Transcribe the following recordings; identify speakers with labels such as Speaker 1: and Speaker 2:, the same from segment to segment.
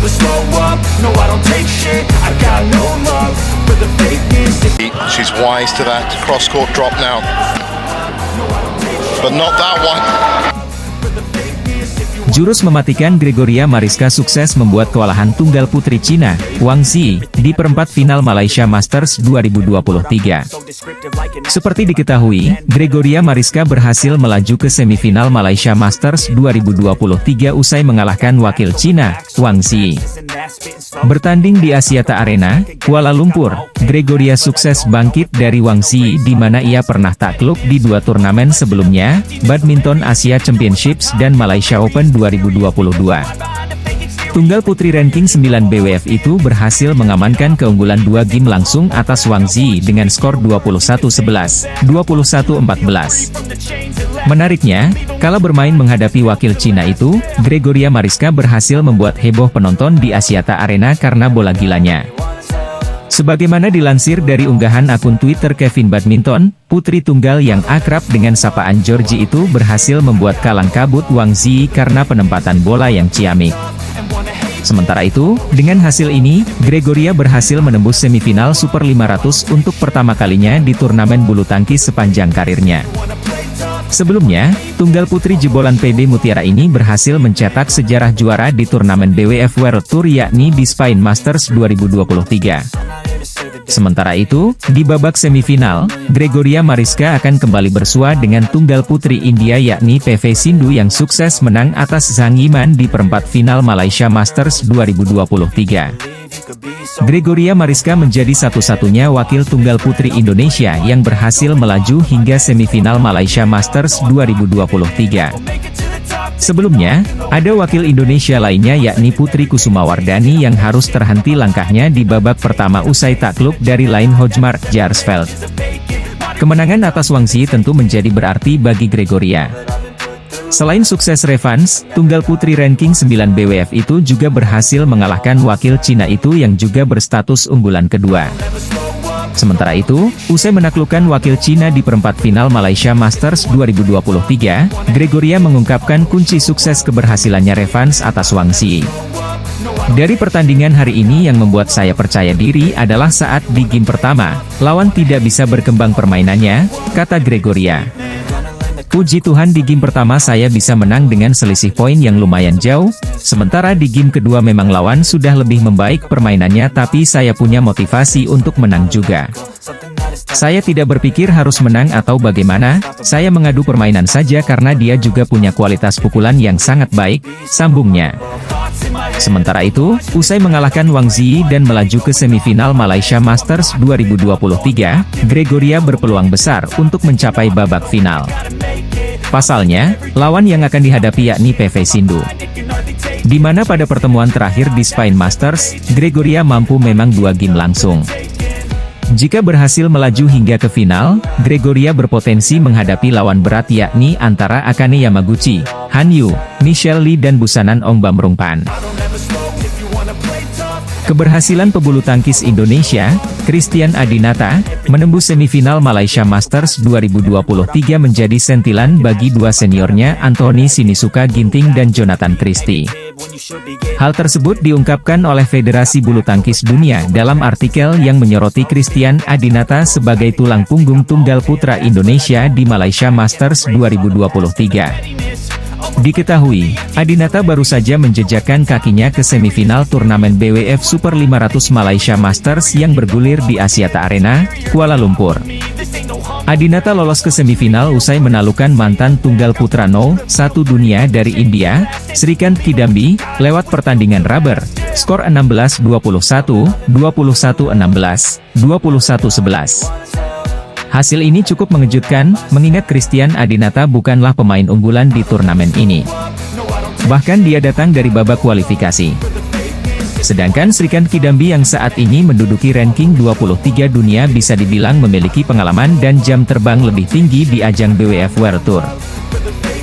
Speaker 1: never slow up, no I don't take shit, I got no love for the fakeness.
Speaker 2: She's wise to that cross-court drop now, but not that one.
Speaker 3: Jurus mematikan Gregoria Mariska sukses membuat kewalahan tunggal putri Cina, Wang Xi, di perempat final Malaysia Masters 2023. Seperti diketahui, Gregoria Mariska berhasil melaju ke semifinal Malaysia Masters 2023 usai mengalahkan wakil Cina, Wang Xi. Bertanding di Axiata Arena, Kuala Lumpur, Gregoria sukses bangkit dari Wang Xi di mana ia pernah takluk di dua turnamen sebelumnya, Badminton Asia Championships dan Malaysia Open 2022. Tunggal putri ranking 9 BWF itu berhasil mengamankan keunggulan 2 game langsung atas Wang Xi dengan skor 21-11, 21-14. Menariknya, kala bermain menghadapi wakil Cina itu, Gregoria Mariska berhasil membuat heboh penonton di Axiata Arena karena bola gilanya. Sebagaimana dilansir dari unggahan akun Twitter Kevin Badminton, putri tunggal yang akrab dengan sapaan Georgie itu berhasil membuat kalang kabut Wang Xi karena penempatan bola yang ciamik. Sementara itu, dengan hasil ini, Gregoria berhasil menembus semifinal Super 500 untuk pertama kalinya di turnamen bulu tangkis sepanjang karirnya. Sebelumnya, tunggal putri jebolan PB Mutiara ini berhasil mencetak sejarah juara di turnamen BWF World Tour yakni di Spain Masters 2023. Sementara itu, di babak semifinal, Gregoria Mariska akan kembali bersua dengan tunggal putri India yakni PV Sindhu yang sukses menang atas Zhang Yiman di perempat final Malaysia Masters 2023. Gregoria Mariska menjadi satu-satunya wakil tunggal putri Indonesia yang berhasil melaju hingga semifinal Malaysia Masters 2023. Sebelumnya, ada wakil Indonesia lainnya yakni Putri Kusumawardani yang harus terhenti langkahnya di babak pertama usai takluk dari Line Hojmar, Jarsveld. Kemenangan atas Wang Xi tentu menjadi berarti bagi Gregoria. Selain sukses revanche, tunggal putri ranking 9 BWF itu juga berhasil mengalahkan wakil Cina itu yang juga berstatus unggulan kedua. Sementara itu, usai menaklukkan wakil Cina di perempat final Malaysia Masters 2023, Gregoria mengungkapkan kunci sukses keberhasilannya revanche atas Wang Xi. Dari pertandingan hari ini yang membuat saya percaya diri adalah saat di game pertama, lawan tidak bisa berkembang permainannya, kata Gregoria. Puji Tuhan di game pertama saya bisa menang dengan selisih poin yang lumayan jauh, sementara di game kedua memang lawan sudah lebih membaik permainannya tapi saya punya motivasi untuk menang juga. Saya tidak berpikir harus menang atau bagaimana, saya mengadu permainan saja karena dia juga punya kualitas pukulan yang sangat baik, sambungnya. Sementara itu, usai mengalahkan Wang Xi dan melaju ke semifinal Malaysia Masters 2023, Gregoria berpeluang besar untuk mencapai babak final. Pasalnya, lawan yang akan dihadapi yakni PV Sindhu. Di mana pada pertemuan terakhir di Spain Masters, Gregoria mampu memang 2 game langsung. Jika berhasil melaju hingga ke final, Gregoria berpotensi menghadapi lawan berat yakni antara Akane Yamaguchi, Han Yu, Michelle Lee dan Busanan Ong Bamrungpan. Keberhasilan pebulu tangkis Indonesia, Christian Adinata, menembus semifinal Malaysia Masters 2023 menjadi sentilan bagi dua seniornya Anthony Sinisuka Ginting dan Jonathan Christie. Hal tersebut diungkapkan oleh Federasi Bulu Tangkis Dunia dalam artikel yang menyoroti Christian Adinata sebagai tulang punggung tunggal putra Indonesia di Malaysia Masters 2023. Diketahui, Adinata baru saja menjejakkan kakinya ke semifinal turnamen BWF Super 500 Malaysia Masters yang bergulir di Axiata Arena, Kuala Lumpur. Adinata lolos ke semifinal usai menaklukkan mantan tunggal putra No. 1 dunia dari India, Srikant Kidambi, lewat pertandingan rubber, skor 16-21, 21-16, 21-11. Hasil ini cukup mengejutkan, mengingat Christian Adinata bukanlah pemain unggulan di turnamen ini. Bahkan dia datang dari babak kualifikasi. Sedangkan Srikant Kidambi yang saat ini menduduki ranking 23 dunia bisa dibilang memiliki pengalaman dan jam terbang lebih tinggi di ajang BWF World Tour.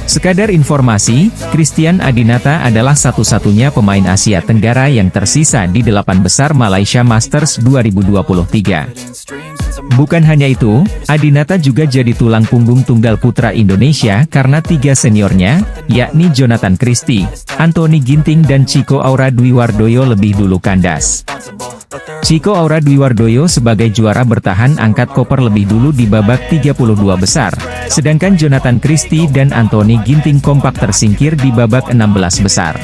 Speaker 3: Sekadar informasi, Christian Adinata adalah satu-satunya pemain Asia Tenggara yang tersisa di 8 besar Malaysia Masters 2023. Bukan hanya itu, Adinata juga jadi tulang punggung tunggal putra Indonesia karena 3 seniornya, yakni Jonathan Christie, Anthony Ginting dan Chico Aura Dwi Wardoyo lebih dulu kandas. Chico Aura Dwi Wardoyo sebagai juara bertahan angkat koper lebih dulu di babak 32 besar, sedangkan Jonathan Christie dan Anthony Ginting kompak tersingkir di babak 16 besar.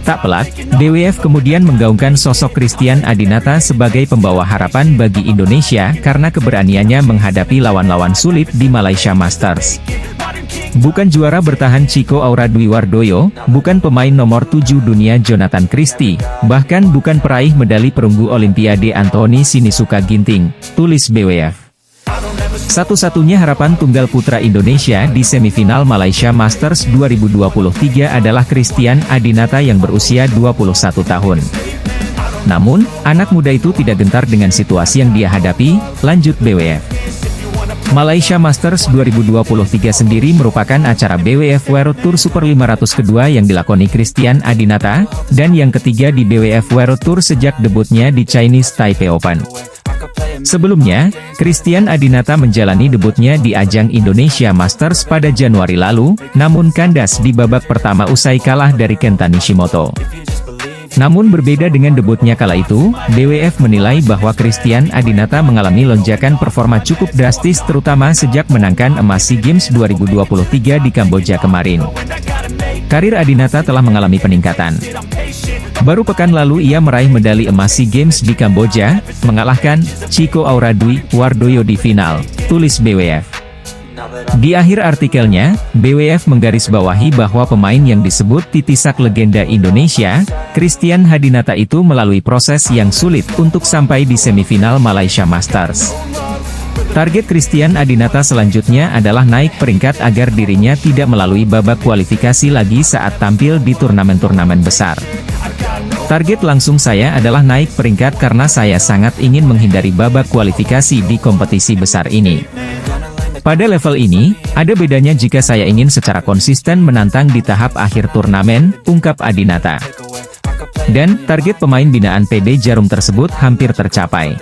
Speaker 3: Tak pelak, BWF kemudian menggaungkan sosok Christian Adinata sebagai pembawa harapan bagi Indonesia karena keberaniannya menghadapi lawan-lawan sulit di Malaysia Masters. Bukan juara bertahan Chico Aura Dwi Wardoyo, bukan pemain nomor 7 dunia Jonathan Christie, bahkan bukan peraih medali perunggu Olimpiade Anthony Sinisuka Ginting, tulis BWF. Satu-satunya harapan tunggal putra Indonesia di semifinal Malaysia Masters 2023 adalah Christian Adinata yang berusia 21 tahun. Namun, anak muda itu tidak gentar dengan situasi yang dia hadapi, lanjut BWF. Malaysia Masters 2023 sendiri merupakan acara BWF World Tour Super 500 kedua yang dilakoni Christian Adinata, dan yang ketiga di BWF World Tour sejak debutnya di Chinese Taipei Open. Sebelumnya, Christian Adinata menjalani debutnya di ajang Indonesia Masters pada Januari lalu, namun kandas di babak pertama usai kalah dari Kenta Nishimoto. Namun berbeda dengan debutnya kala itu, BWF menilai bahwa Christian Adinata mengalami lonjakan performa cukup drastis terutama sejak menangkan emas SEA Games 2023 di Kamboja kemarin. Karir Adinata telah mengalami peningkatan. Baru pekan lalu ia meraih medali emas SEA Games di Kamboja, mengalahkan Chico Aura Dwi Wardoyo di final, tulis BWF. Di akhir artikelnya, BWF menggarisbawahi bahwa pemain yang disebut titisak legenda Indonesia, Christian Adinata itu melalui proses yang sulit untuk sampai di semifinal Malaysia Masters. Target Christian Adinata selanjutnya adalah naik peringkat agar dirinya tidak melalui babak kualifikasi lagi saat tampil di turnamen-turnamen besar. Target langsung saya adalah naik peringkat karena saya sangat ingin menghindari babak kualifikasi di kompetisi besar ini. Pada level ini, ada bedanya jika saya ingin secara konsisten menantang di tahap akhir turnamen, ungkap Adinata. Dan, target pemain binaan PB Jarum tersebut hampir tercapai.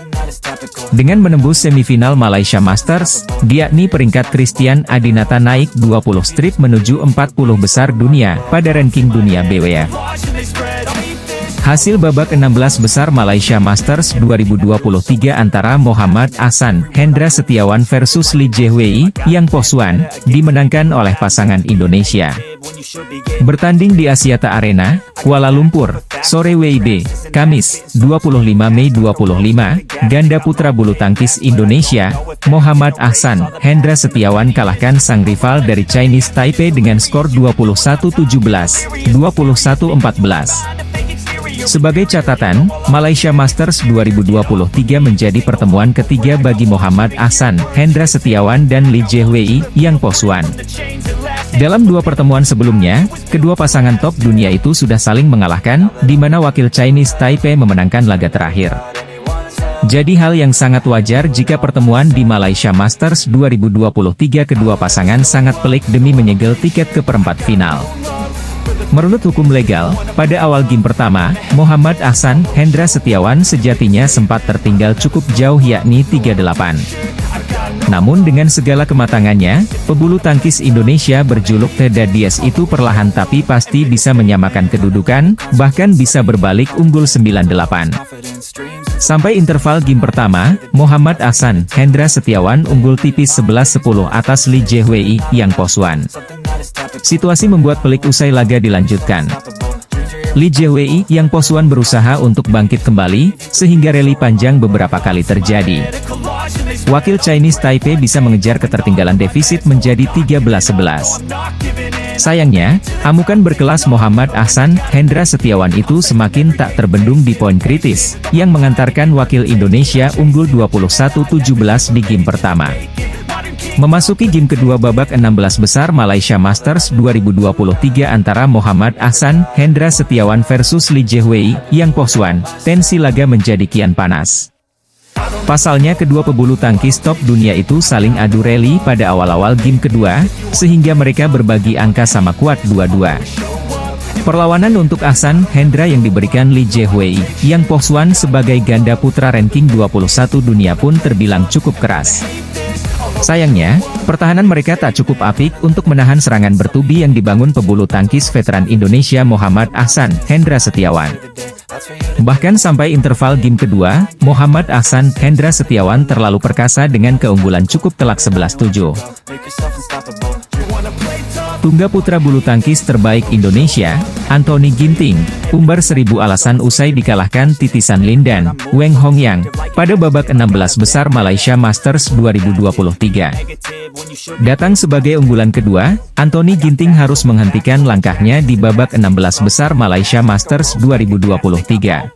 Speaker 3: Dengan menembus semifinal Malaysia Masters, yakni peringkat Christian Adinata naik 20 strip menuju 40 besar dunia pada ranking dunia BWF. Hasil babak 16 besar Malaysia Masters 2023 antara Muhammad Ahsan Hendra Setiawan versus Lee Jae-wei Yang Po-swan, dimenangkan oleh pasangan Indonesia. Bertanding di Axiata Arena, Kuala Lumpur, sore WIB, Kamis, 25 Mei 25, ganda putra bulu tangkis Indonesia, Muhammad Ahsan Hendra Setiawan kalahkan sang rival dari Chinese Taipei dengan skor 21-17, 21-14. Sebagai catatan, Malaysia Masters 2023 menjadi pertemuan ketiga bagi Muhammad Ahsan Hendra Setiawan dan Lee Jae-wei Yang Po-swan. Dalam 2 pertemuan sebelumnya, kedua pasangan top dunia itu sudah saling mengalahkan, di mana wakil Chinese Taipei memenangkan laga terakhir. Jadi hal yang sangat wajar jika pertemuan di Malaysia Masters 2023 kedua pasangan sangat pelik demi menyegel tiket ke perempat final. Menurut hukum legal, pada awal game pertama, Muhammad Ahsan Hendra Setiawan sejatinya sempat tertinggal cukup jauh yakni 3-8. Namun dengan segala kematangannya, pebulu tangkis Indonesia berjuluk The Diaz itu perlahan tapi pasti bisa menyamakan kedudukan, bahkan bisa berbalik unggul 9-8. Sampai interval game pertama, Muhammad Ahsan Hendra Setiawan unggul tipis 11-10 atas Lee Jae-wei Yang Po-swan. Situasi membuat pelik usai laga dilanjutkan. Lee Jae-wei Yang Po-swan berusaha untuk bangkit kembali, sehingga rally panjang beberapa kali terjadi. Wakil Chinese Taipei bisa mengejar ketertinggalan defisit menjadi 13-11. Sayangnya, amukan berkelas Muhammad Ahsan Hendra Setiawan itu semakin tak terbendung di poin kritis, yang mengantarkan wakil Indonesia unggul 21-17 di game pertama. Memasuki game kedua babak 16 besar Malaysia Masters 2023 antara Muhammad Ahsan Hendra Setiawan versus Lee Jae-wei Yang Po-swan, tensi laga menjadi kian panas. Pasalnya kedua pebulu tangkis top dunia itu saling adu rally pada awal-awal game kedua, sehingga mereka berbagi angka sama kuat 2-2. Perlawanan untuk Ahsan Hendra yang diberikan Li Jiehui, Yang Po-Swan sebagai ganda putra ranking 21 dunia pun terbilang cukup keras. Sayangnya, pertahanan mereka tak cukup apik untuk menahan serangan bertubi yang dibangun pebulu tangkis veteran Indonesia Muhammad Ahsan Hendra Setiawan. Bahkan sampai interval game kedua, Muhammad Ahsan Hendra Setiawan terlalu perkasa dengan keunggulan cukup telak 11-7. Tunggal putra bulu tangkis terbaik Indonesia, Anthony Ginting, umbar 1000 alasan usai dikalahkan titisan Lindan, Weng Hongyang, pada babak 16 besar Malaysia Masters 2023. Datang sebagai unggulan kedua, Anthony Ginting harus menghentikan langkahnya di babak 16 besar Malaysia Masters 2023.